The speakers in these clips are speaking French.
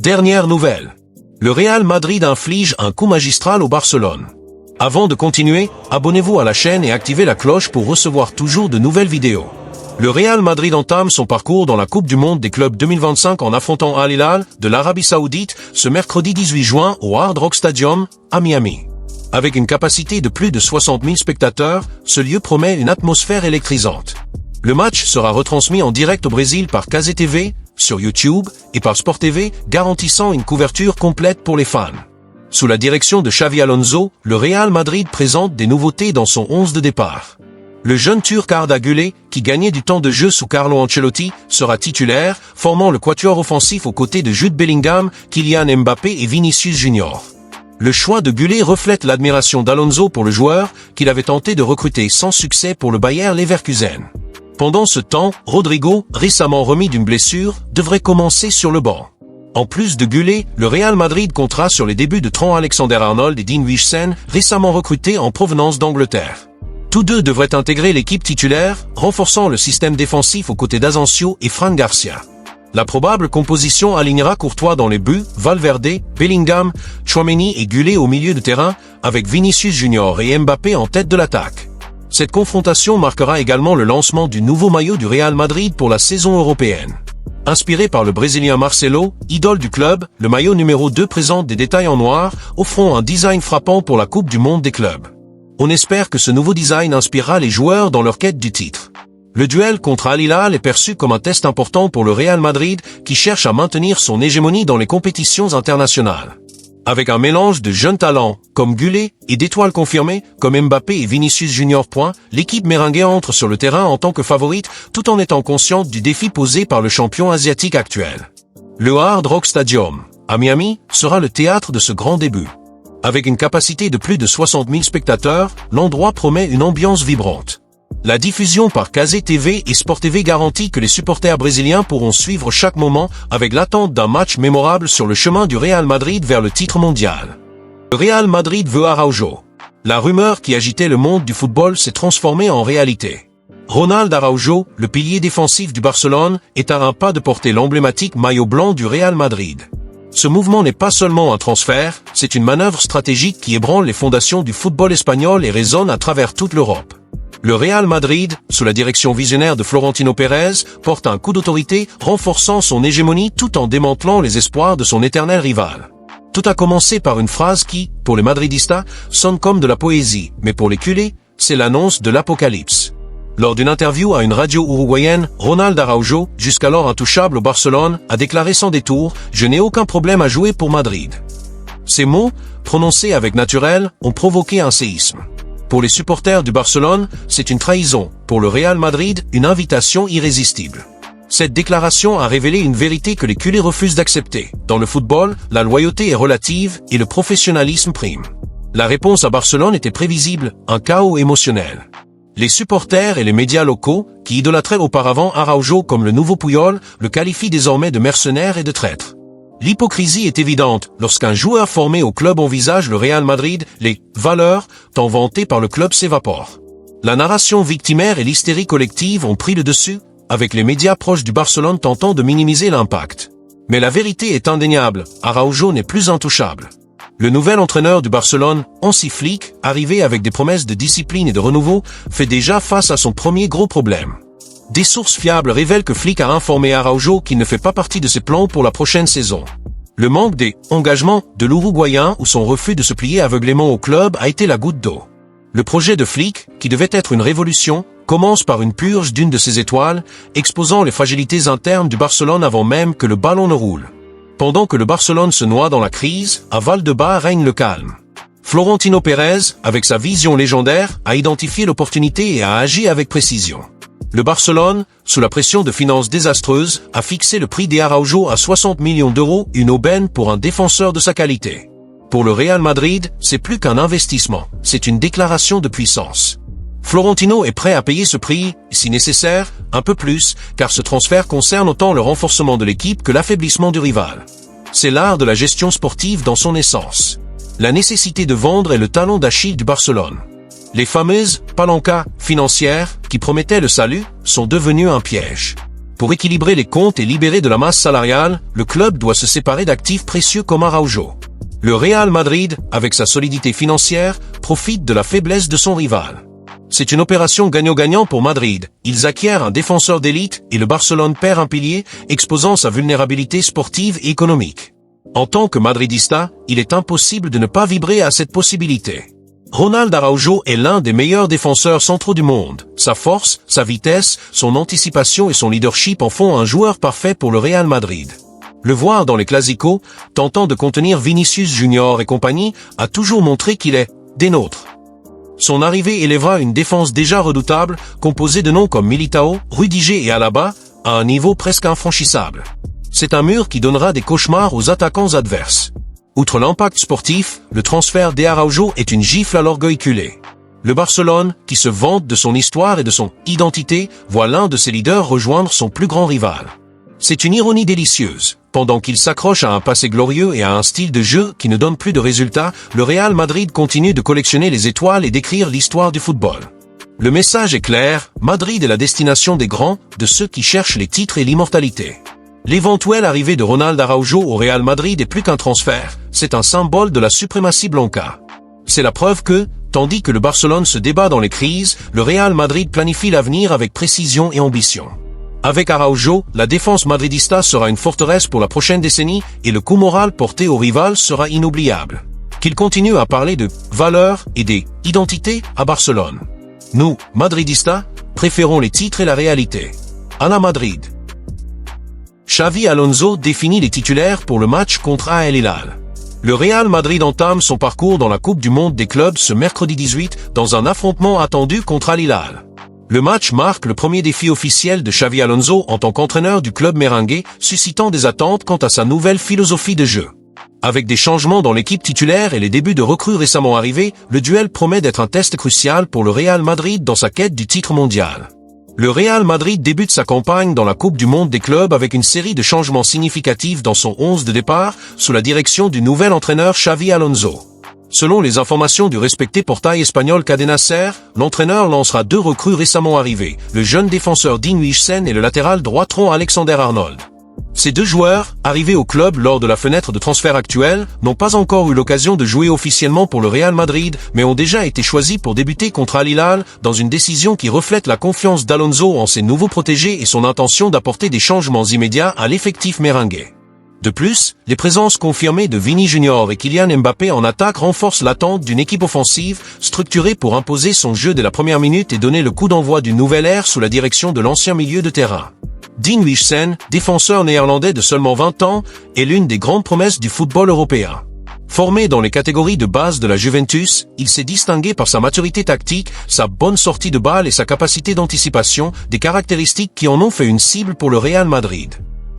Dernière nouvelle. Le Real Madrid inflige un coup magistral au Barcelone. Avant de continuer, abonnez-vous à la chaîne et activez la cloche pour recevoir toujours de nouvelles vidéos. Le Real Madrid entame son parcours dans la Coupe du Monde des clubs 2025 en affrontant Al Hilal de l'Arabie Saoudite ce mercredi 18 juin au Hard Rock Stadium à Miami. Avec une capacité de plus de 60 000 spectateurs, ce lieu promet une atmosphère électrisante. Le match sera retransmis en direct au Brésil par Cazé TV, sur YouTube et par Sport TV, garantissant une couverture complète pour les fans. Sous la direction de Xavi Alonso, le Real Madrid présente des nouveautés dans son 11 de départ. Le jeune Turc Arda Güler, qui gagnait du temps de jeu sous Carlo Ancelotti, sera titulaire, formant le quatuor offensif aux côtés de Jude Bellingham, Kylian Mbappé et Vinicius Junior. Le choix de Güler reflète l'admiration d'Alonso pour le joueur, qu'il avait tenté de recruter sans succès pour le Bayer Leverkusen. Pendant ce temps, Rodrigo, récemment remis d'une blessure, devrait commencer sur le banc. En plus de Güler, le Real Madrid comptera sur les débuts de Trent Alexander-Arnold et Dean Huijsen, récemment recrutés en provenance d'Angleterre. Tous deux devraient intégrer l'équipe titulaire, renforçant le système défensif aux côtés d'Asensio et Fran Garcia. La probable composition alignera Courtois dans les buts, Valverde, Bellingham, Tchouaméni et Güler au milieu de terrain, avec Vinicius Junior et Mbappé en tête de l'attaque. Cette confrontation marquera également le lancement du nouveau maillot du Real Madrid pour la saison européenne. Inspiré par le Brésilien Marcelo, idole du club, le maillot numéro 2 présente des détails en noir, offrant un design frappant pour la Coupe du Monde des clubs. On espère que ce nouveau design inspirera les joueurs dans leur quête du titre. Le duel contre Al Hilal est perçu comme un test important pour le Real Madrid qui cherche à maintenir son hégémonie dans les compétitions internationales. Avec un mélange de jeunes talents, comme Güler, et d'étoiles confirmées, comme Mbappé et Vinicius Junior. L'équipe merengue entre sur le terrain en tant que favorite, tout en étant consciente du défi posé par le champion asiatique actuel. Le Hard Rock Stadium, à Miami, sera le théâtre de ce grand début. Avec une capacité de plus de 60 000 spectateurs, l'endroit promet une ambiance vibrante. La diffusion par Cazé TV et Sport TV garantit que les supporters brésiliens pourront suivre chaque moment avec l'attente d'un match mémorable sur le chemin du Real Madrid vers le titre mondial. Le Real Madrid veut Araujo. La rumeur qui agitait le monde du football s'est transformée en réalité. Ronald Araujo, le pilier défensif du Barcelone, est à un pas de porter l'emblématique maillot blanc du Real Madrid. Ce mouvement n'est pas seulement un transfert, c'est une manœuvre stratégique qui ébranle les fondations du football espagnol et résonne à travers toute l'Europe. Le Real Madrid, sous la direction visionnaire de Florentino Pérez, porte un coup d'autorité, renforçant son hégémonie tout en démantelant les espoirs de son éternel rival. Tout a commencé par une phrase qui, pour les madridistas, sonne comme de la poésie, mais pour les culés, c'est l'annonce de l'apocalypse. Lors d'une interview à une radio uruguayenne, Ronald Araujo, jusqu'alors intouchable au Barcelone, a déclaré sans détour « Je n'ai aucun problème à jouer pour Madrid ». Ces mots, prononcés avec naturel, ont provoqué un séisme. Pour les supporters du Barcelone, c'est une trahison. Pour le Real Madrid, une invitation irrésistible. Cette déclaration a révélé une vérité que les culés refusent d'accepter. Dans le football, la loyauté est relative et le professionnalisme prime. La réponse à Barcelone était prévisible, un chaos émotionnel. Les supporters et les médias locaux, qui idolâtraient auparavant Araujo comme le nouveau Puyol, le qualifient désormais de mercenaire et de traître. L'hypocrisie est évidente lorsqu'un joueur formé au club envisage le Real Madrid, les « valeurs » tant vantées par le club s'évaporent. La narration victimaire et l'hystérie collective ont pris le dessus, avec les médias proches du Barcelone tentant de minimiser l'impact. Mais la vérité est indéniable, Araujo n'est plus intouchable. Le nouvel entraîneur du Barcelone, Hansi Flick, arrivé avec des promesses de discipline et de renouveau, fait déjà face à son premier gros problème. Des sources fiables révèlent que Flick a informé Araujo qu'il ne fait pas partie de ses plans pour la prochaine saison. Le manque des engagements de l'Uruguayen ou son refus de se plier aveuglément au club a été la goutte d'eau. Le projet de Flick, qui devait être une révolution, commence par une purge d'une de ses étoiles, exposant les fragilités internes du Barcelone avant même que le ballon ne roule. Pendant que le Barcelone se noie dans la crise, à Valdebebas règne le calme. Florentino Pérez, avec sa vision légendaire, a identifié l'opportunité et a agi avec précision. Le Barcelone, sous la pression de finances désastreuses, a fixé le prix d'Araujo à 60 millions d'euros, une aubaine pour un défenseur de sa qualité. Pour le Real Madrid, c'est plus qu'un investissement, c'est une déclaration de puissance. Florentino est prêt à payer ce prix, si nécessaire, un peu plus, car ce transfert concerne autant le renforcement de l'équipe que l'affaiblissement du rival. C'est l'art de la gestion sportive dans son essence. La nécessité de vendre est le talon d'Achille du Barcelone. Les fameuses palancas financières qui promettaient le salut sont devenues un piège. Pour équilibrer les comptes et libérer de la masse salariale, le club doit se séparer d'actifs précieux comme Araujo. Le Real Madrid, avec sa solidité financière, profite de la faiblesse de son rival. C'est une opération gagnant-gagnant pour Madrid. Ils acquièrent un défenseur d'élite et le Barcelone perd un pilier, exposant sa vulnérabilité sportive et économique. En tant que madridista, il est impossible de ne pas vibrer à cette possibilité. Ronald Araujo est l'un des meilleurs défenseurs centraux du monde. Sa force, sa vitesse, son anticipation et son leadership en font un joueur parfait pour le Real Madrid. Le voir dans les Clásicos, tentant de contenir Vinicius Junior et compagnie, a toujours montré qu'il est des nôtres. Son arrivée élèvera une défense déjà redoutable, composée de noms comme Militao, Rudiger et Alaba, à un niveau presque infranchissable. C'est un mur qui donnera des cauchemars aux attaquants adverses. Outre l'impact sportif, le transfert d'Araujo est une gifle à l'orgueil culé. Le Barcelone, qui se vante de son histoire et de son identité, voit l'un de ses leaders rejoindre son plus grand rival. C'est une ironie délicieuse. Pendant qu'il s'accroche à un passé glorieux et à un style de jeu qui ne donne plus de résultats, le Real Madrid continue de collectionner les étoiles et d'écrire l'histoire du football. Le message est clair, Madrid est la destination des grands, de ceux qui cherchent les titres et l'immortalité. L'éventuelle arrivée de Ronald Araujo au Real Madrid est plus qu'un transfert, c'est un symbole de la suprématie blanca. C'est la preuve que, tandis que le Barcelone se débat dans les crises, le Real Madrid planifie l'avenir avec précision et ambition. Avec Araujo, la défense madridista sera une forteresse pour la prochaine décennie et le coup moral porté au rival sera inoubliable. Qu'il continue à parler de valeurs et d'identité à Barcelone. Nous, madridistas, préférons les titres et la réalité. À la Madrid. Xavi Alonso définit les titulaires pour le match contre Al Hilal. Le Real Madrid entame son parcours dans la Coupe du Monde des clubs ce mercredi 18 dans un affrontement attendu contre Al Hilal. Le match marque le premier défi officiel de Xavi Alonso en tant qu'entraîneur du club merengue, suscitant des attentes quant à sa nouvelle philosophie de jeu. Avec des changements dans l'équipe titulaire et les débuts de recrues récemment arrivés, le duel promet d'être un test crucial pour le Real Madrid dans sa quête du titre mondial. Le Real Madrid débute sa campagne dans la Coupe du Monde des clubs avec une série de changements significatifs dans son 11 de départ, sous la direction du nouvel entraîneur Xavi Alonso. Selon les informations du respecté portail espagnol Cadena Ser, l'entraîneur lancera 2 recrues récemment arrivées, le jeune défenseur Dean Huijsen et le latéral droit Trent Alexander-Arnold. Ces 2 joueurs, arrivés au club lors de la fenêtre de transfert actuelle, n'ont pas encore eu l'occasion de jouer officiellement pour le Real Madrid, mais ont déjà été choisis pour débuter contre Al Hilal, dans une décision qui reflète la confiance d'Alonso en ses nouveaux protégés et son intention d'apporter des changements immédiats à l'effectif merengue. De plus, les présences confirmées de Vini Junior et Kylian Mbappé en attaque renforcent l'attente d'une équipe offensive, structurée pour imposer son jeu dès la première minute et donner le coup d'envoi d'une nouvelle ère sous la direction de l'ancien milieu de terrain. Dean Huijsen, défenseur néerlandais de seulement 20 ans, est l'une des grandes promesses du football européen. Formé dans les catégories de base de la Juventus, il s'est distingué par sa maturité tactique, sa bonne sortie de balle et sa capacité d'anticipation, des caractéristiques qui en ont fait une cible pour le Real Madrid.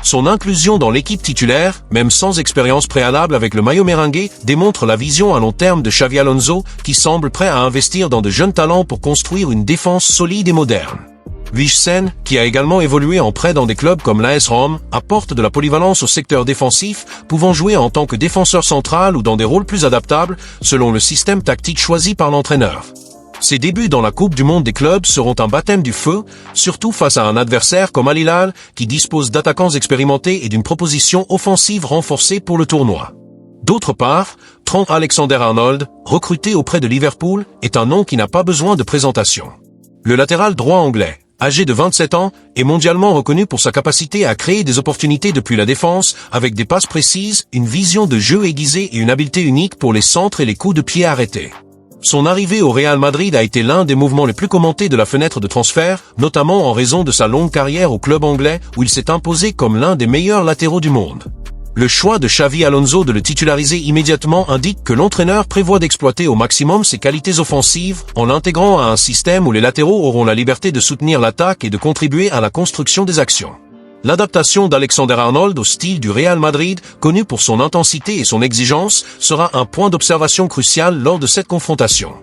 Son inclusion dans l'équipe titulaire, même sans expérience préalable avec le maillot merengue, démontre la vision à long terme de Xavi Alonso, qui semble prêt à investir dans de jeunes talents pour construire une défense solide et moderne. Huijsen, qui a également évolué en prêt dans des clubs comme l'AS Rome, apporte de la polyvalence au secteur défensif, pouvant jouer en tant que défenseur central ou dans des rôles plus adaptables, selon le système tactique choisi par l'entraîneur. Ses débuts dans la Coupe du Monde des clubs seront un baptême du feu, surtout face à un adversaire comme Al Hilal, qui dispose d'attaquants expérimentés et d'une proposition offensive renforcée pour le tournoi. D'autre part, Trent Alexander-Arnold, recruté auprès de Liverpool, est un nom qui n'a pas besoin de présentation. Le latéral droit anglais, âgé de 27 ans, est mondialement reconnu pour sa capacité à créer des opportunités depuis la défense, avec des passes précises, une vision de jeu aiguisée et une habileté unique pour les centres et les coups de pied arrêtés. Son arrivée au Real Madrid a été l'un des mouvements les plus commentés de la fenêtre de transfert, notamment en raison de sa longue carrière au club anglais où il s'est imposé comme l'un des meilleurs latéraux du monde. Le choix de Xavi Alonso de le titulariser immédiatement indique que l'entraîneur prévoit d'exploiter au maximum ses qualités offensives en l'intégrant à un système où les latéraux auront la liberté de soutenir l'attaque et de contribuer à la construction des actions. L'adaptation d'Alexander-Arnold au style du Real Madrid, connu pour son intensité et son exigence, sera un point d'observation crucial lors de cette confrontation.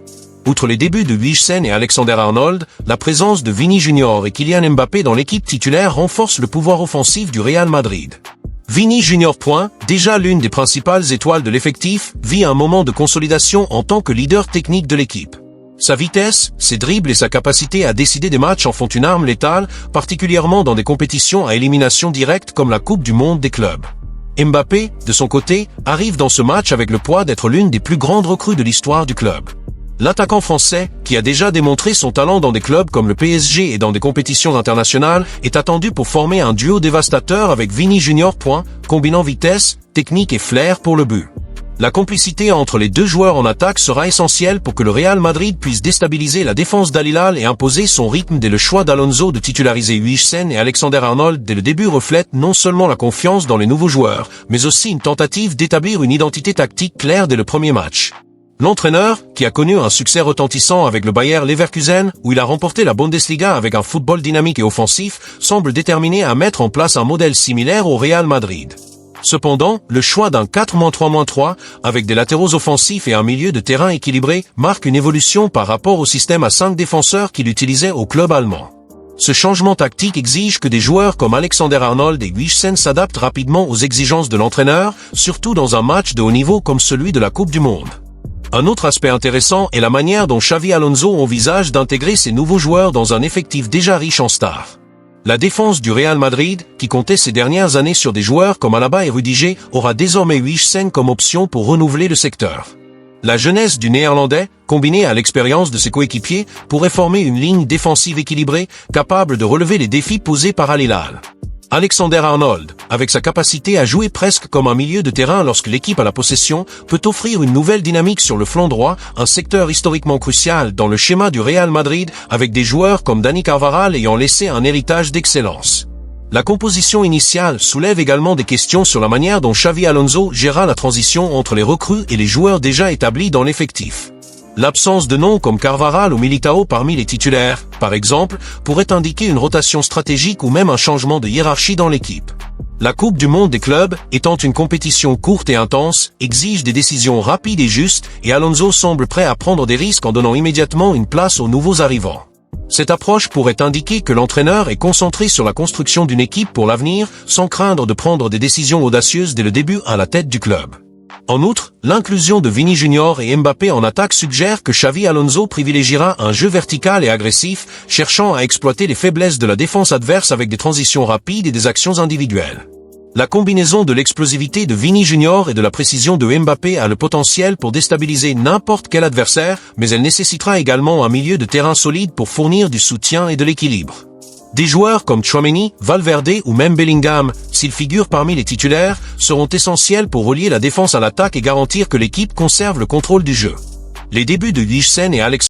Outre les débuts de Huijsen et Alexander-Arnold, la présence de Vini Junior et Kylian Mbappé dans l'équipe titulaire renforce le pouvoir offensif du Real Madrid. Vini Junior, déjà l'une des principales étoiles de l'effectif, vit un moment de consolidation en tant que leader technique de l'équipe. Sa vitesse, ses dribbles et sa capacité à décider des matchs en font une arme létale, particulièrement dans des compétitions à élimination directe comme la Coupe du Monde des clubs. Mbappé, de son côté, arrive dans ce match avec le poids d'être l'une des plus grandes recrues de l'histoire du club. L'attaquant français, qui a déjà démontré son talent dans des clubs comme le PSG et dans des compétitions internationales, est attendu pour former un duo dévastateur avec Vini Junior. Combinant vitesse, technique et flair pour le but. La complicité entre les deux joueurs en attaque sera essentielle pour que le Real Madrid puisse déstabiliser la défense d'Al Hilal et imposer son rythme dès le choix d'Alonso de titulariser Huijsen et Alexander-Arnold dès le début reflète non seulement la confiance dans les nouveaux joueurs, mais aussi une tentative d'établir une identité tactique claire dès le premier match. L'entraîneur, qui a connu un succès retentissant avec le Bayer Leverkusen, où il a remporté la Bundesliga avec un football dynamique et offensif, semble déterminé à mettre en place un modèle similaire au Real Madrid. Cependant, le choix d'un 4-3-3, avec des latéraux offensifs et un milieu de terrain équilibré, marque une évolution par rapport au système à 5 défenseurs qu'il utilisait au club allemand. Ce changement tactique exige que des joueurs comme Alexander-Arnold et Huijsen s'adaptent rapidement aux exigences de l'entraîneur, surtout dans un match de haut niveau comme celui de la Coupe du Monde. Un autre aspect intéressant est la manière dont Xavi Alonso envisage d'intégrer ces nouveaux joueurs dans un effectif déjà riche en stars. La défense du Real Madrid, qui comptait ces dernières années sur des joueurs comme Alaba et Rudiger, aura désormais Huijsen comme option pour renouveler le secteur. La jeunesse du Néerlandais, combinée à l'expérience de ses coéquipiers, pourrait former une ligne défensive équilibrée, capable de relever les défis posés par Al Hilal. Alexander-Arnold, avec sa capacité à jouer presque comme un milieu de terrain lorsque l'équipe a la possession, peut offrir une nouvelle dynamique sur le flanc droit, un secteur historiquement crucial dans le schéma du Real Madrid, avec des joueurs comme Dani Carvajal ayant laissé un héritage d'excellence. La composition initiale soulève également des questions sur la manière dont Xavi Alonso gérera la transition entre les recrues et les joueurs déjà établis dans l'effectif. L'absence de noms comme Carvajal ou Militao parmi les titulaires, par exemple, pourrait indiquer une rotation stratégique ou même un changement de hiérarchie dans l'équipe. La Coupe du Monde des clubs, étant une compétition courte et intense, exige des décisions rapides et justes, et Alonso semble prêt à prendre des risques en donnant immédiatement une place aux nouveaux arrivants. Cette approche pourrait indiquer que l'entraîneur est concentré sur la construction d'une équipe pour l'avenir, sans craindre de prendre des décisions audacieuses dès le début à la tête du club. En outre, l'inclusion de Vini Junior et Mbappé en attaque suggère que Xavi Alonso privilégiera un jeu vertical et agressif, cherchant à exploiter les faiblesses de la défense adverse avec des transitions rapides et des actions individuelles. La combinaison de l'explosivité de Vini Junior et de la précision de Mbappé a le potentiel pour déstabiliser n'importe quel adversaire, mais elle nécessitera également un milieu de terrain solide pour fournir du soutien et de l'équilibre. Des joueurs comme Tchouaméni, Valverde ou même Bellingham, s'ils figurent parmi les titulaires, seront essentiels pour relier la défense à l'attaque et garantir que l'équipe conserve le contrôle du jeu. Les débuts de Huijsen et Alex